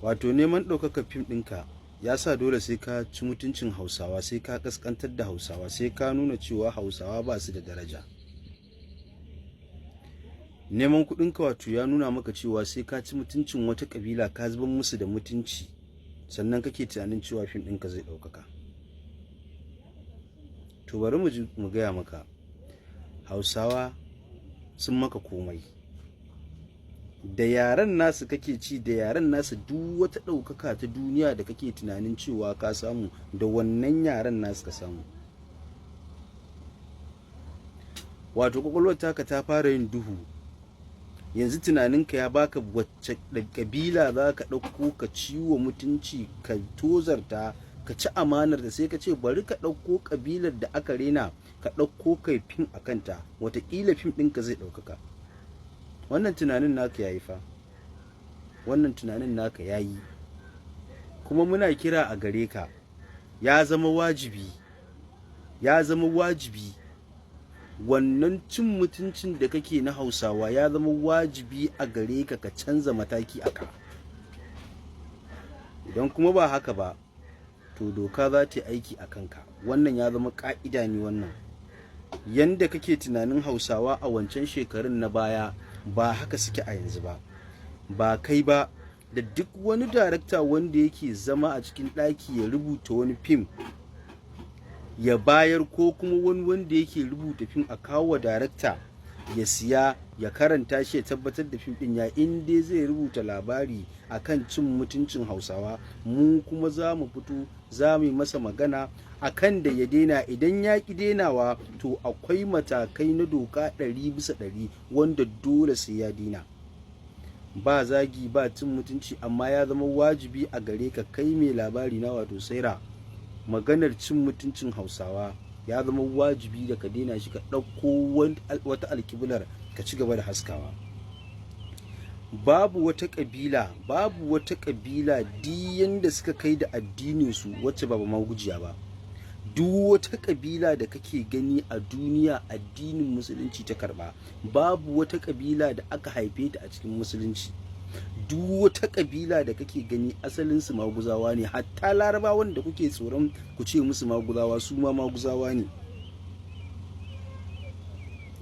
wato neman ɗaukaka fim ɗinka ya sa dole sai ka ci mutuncin hausawa, sai ka ƙasƙantar da hausawa, sai ka nuna cewa hausawa ba su da daraja. Neman kuɗinka wato ya nuna maka cewa sai ka ci mutuncin wata ƙabila, ka zubar musu da mutunci, sannan kake tunanin cewa fim ɗinka zai ɗaukaka. To bari mu gaya maka, hausawa sun maka komai. Da yaren nasu kake ci, da yaren nasu duk wata ɗaukaka ta duniya da kake tunanin cewa ka samu, da wannan yaren nasu ka samu. Wato kwakwalwar taka ta fara yin duhu, yanzu tunaninka ya baka wacce kabila za ka ɗauko ka ciwo mutunci, ka tozarta, ka ci amanar da, sai ka ce bari ka ɗauko kabilar da aka rena ka ɗauko kai fim a kanta, wataƙila fim ɗinka zai ɗaukaka. Wannan tunanin naka yayi fa, wannan tunanin naka yayi, kuma muna kira a gare ka, ya zama wajibi wannan cin mutuncin da kake na hausawa ya zama wajibi a gare ka, ka canza mataki aka. Idan kuma ba haka ba, to doka za ta yi aiki a kanka. Wannan ya zama ƙa'ida ne. Wannan yanda kake tunanin hausawa a wancan shekarun na baya ba haka suke a yanzu ba. Ba kai ba, da duk wani darakta wanda yake zama a cikin ɗaki ya rubuta wani fim ya bayar, ko kuma wani wanda yake rubuta fim a kawo wa darakta ya siya ya karanta shi ya tabbatar da fim ɗin ya, in dai zai rubuta labari akan cin mutuncin hausawa, mu kuma za mu fito za mu yi masa magana akan da ya daina. Idan ya ki dainawa, to akwai matakai na doka 100% wanda dole sai ya daina. Ba zagi ba cin mutunci, amma ya zama wajibi a gare ka kai mai labari na wato Saira, maganar cin mutuncin hausawa ya zama wajibi da ka daina shi, ka ɗauko wata alkiblar ka ci gaba da haskawa. Babu wata ƙabila diyan da suka kai da addininsu wacce ba magujiya ba. Duk wata ƙabila da kake gani a duniya addinin musulunci ta karɓa. Babu wata ƙabila da aka haife ta a cikin musulunci. Duk wata ƙabila da kake gani asalinsu maguzawa ne. Hatta larabawan da kuke tsoron ku ce musu maguzawa, su ma maguzawa ne.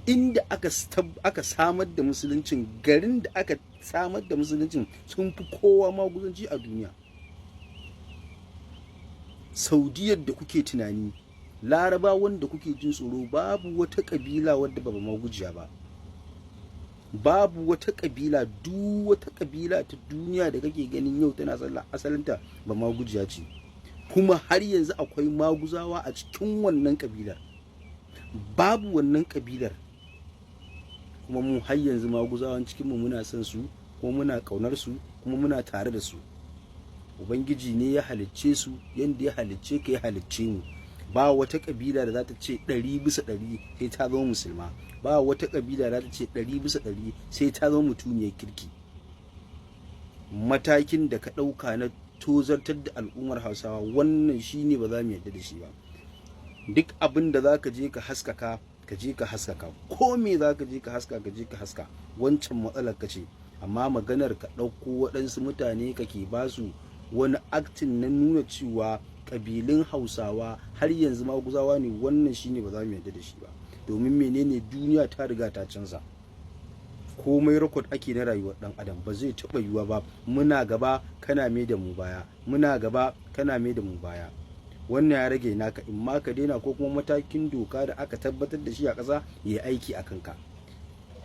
Inda aka samar da musuluncin, garin da aka samar da musuluncin, sun fi kowa maguzanci a duniya. Saudiyar da kuke tunani, larabawan da kuke jin tsoro, babu wata ƙabila wadda ba magujiya ba. Babu wata ƙabila, duk wata ƙabila ta duniya da kake ganin yau tana sallah, asalinta ba magujiya ce. Kuma har yanzu akwai maguzawa a cikin wannan ƙabilar. Babu wannan ƙabilar, kuma mu har yanzu maguzawan cikinmu muna son su, kuma muna ƙaunar su, kuma muna tare da su. Ubangiji ne ya halicce su, yanda ya halicce ka ya halicce mu. Ba wata ƙabila da za ta ce 100% sai ta zama musulma. Ba wata ƙabila da za ta ce 100% sai ta zama mutuniyar kirki. Matakin da ka ɗauka na tozartar da al'ummar hausawa, wannan shine ba za mu yarda da shi ba. Duk abin da za ka je ka haskaka, ka je ka haskaka. Ko me za ka je ka haska, ka je ka haska. Wancan matsalar ka ce. Amma maganar ka ɗauko waɗansu mutane kake ba su wani aktin na nuna cewa ƙabilun hausawa har yanzu maguzawa ne, wannan shine ba za mu yarda da shi ba. Domin menene, duniya ta riga ta canza. Komai rekod ake na rayuwar ɗan adam, ba zai taɓa yiwuwa ba. Muna gaba kana mai da mu baya, muna gaba kana mai da mu baya. Wannan ya rage naka, in ma ka daina, ko kuma matakin doka da aka tabbatar da shi a ƙasa ya yi aiki a kanka.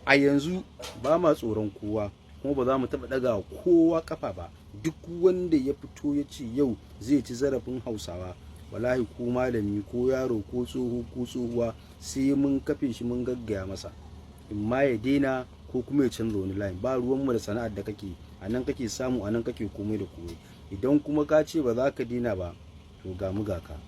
A yanzu ba ma tsoron kowa, kuma ba za mu taɓa ɗaga kowa ƙafa ba. Duk wanda ya fito ya ce yau zai ci zarafin hausawa, wallahi ko malami ko yaro ko tsoho ko tsohuwa, sai mun kafe shi mun gaggaya masa, in ma ya daina ko kuma ya canza wani layin. Ba ruwanmu da sana'ar da kake, a nan kake samu, a nan kake komai da komai. Idan kuma ka ce ba za ka daina ba, to ga mu ga ka.